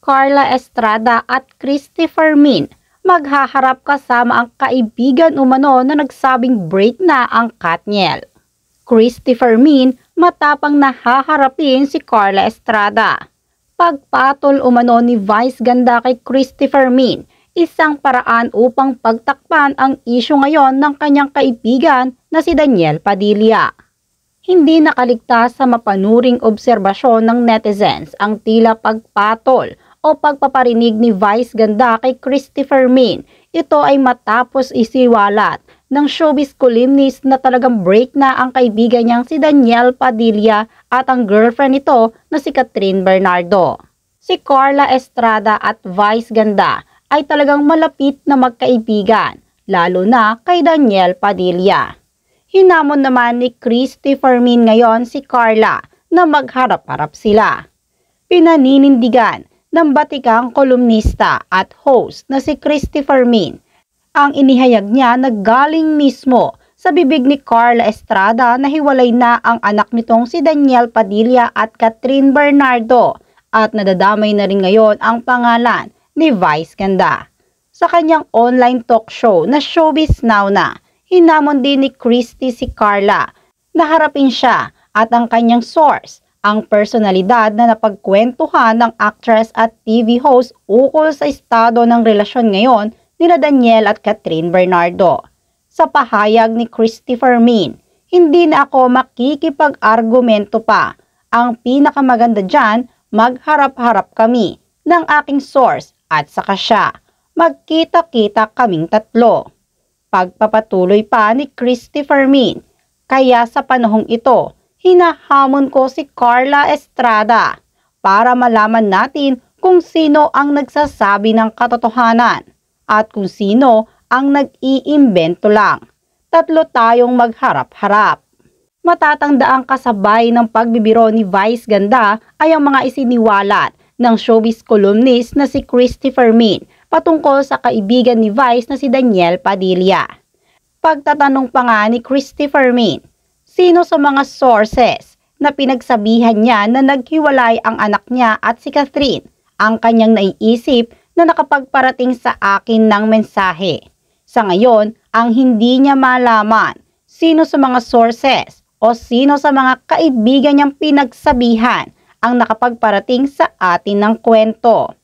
Carla Estrada at Christy Fermin maghaharap kasama ang kaibigan umano na nagsabing break na ang Katniel. Christy Fermin matapang na haharapin si Carla Estrada. Pagpatol umano ni Vice Ganda kay Christy Fermin, isang paraan upang pagtakpan ang isyu ngayon ng kanyang kaibigan na si Daniel Padilla. Hindi nakaligtas sa mapanuring obserbasyon ng netizens ang tila pagpatol o pagpaparinig ni Vice Ganda kay Christy Fermin. Ito ay matapos isiwalat ng showbiz columnist na talagang break na ang kaibigan niyang si Daniel Padilla at ang girlfriend nito na si Catherine Bernardo. Si Carla Estrada at Vice Ganda ay talagang malapit na magkaibigan, lalo na kay Daniel Padilla. Hinamon naman ni Christy Fermin ngayon si Carla na magharap-harap sila. Pinaninindigan ng batikang kolumnista at host na si Christy Fermin ang inihayag niya na galing mismo sa bibig ni Carla Estrada na hiwalay na ang anak nitong si Daniel Padilla at Catherine Bernardo at nadadamay na rin ngayon ang pangalan ni Vice Ganda. Sa kanyang online talk show na Showbiz Now na, hinamon din ni Christy si Carla na harapin siya at ang kanyang source, ang personalidad na napagkwentuhan ng actress at TV host ukol sa estado ng relasyon ngayon nila Daniel at Catherine Bernardo. Sa pahayag ni Christy Fermin, hindi na ako makikipag-argumento pa. Ang pinakamaganda dyan, magharap-harap kami ng aking source at saka siya. Magkita-kita kaming tatlo. Pagpapatuloy pa ni Christy Fermin, kaya sa panahong ito, hinahamon ko si Carla Estrada para malaman natin kung sino ang nagsasabi ng katotohanan at kung sino ang nag-iimbento lang. Tatlo tayong magharap-harap. Matatangdaang kasabay ng pagbibiro ni Vice Ganda ay ang mga isiniwalat ng showbiz columnist na si Christy Fermin patungkol sa kaibigan ni Vice na si Daniel Padilla. Pagtatanong pa nga ni Christy Fermin, sino sa mga sources na pinagsabihan niya na naghiwalay ang anak niya at si Catherine ang kanyang naiisip na nakapagparating sa akin ng mensahe. Sa ngayon, ang hindi niya malaman sino sa mga sources o sino sa mga kaibigan niyang pinagsabihan ang nakapagparating sa atin ng kwento.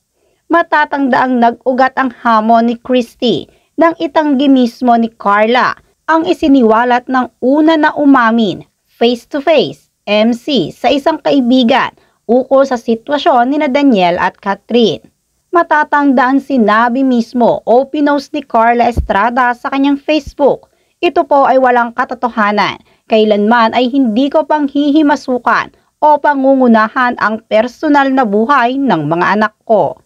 Matatangdaang nag-ugat ang hamon ni Christy nang itanggi mismo ni Carla ang isiniwalat ng una na umamin face-to-face MC sa isang kaibigan ukol sa sitwasyon ni Daniel at Catherine. Matatandaan sinabi mismo o pinost ni Carla Estrada sa kanyang Facebook, ito po ay walang katotohanan, kailanman ay hindi ko pang hihimasukan o pangungunahan ang personal na buhay ng mga anak ko.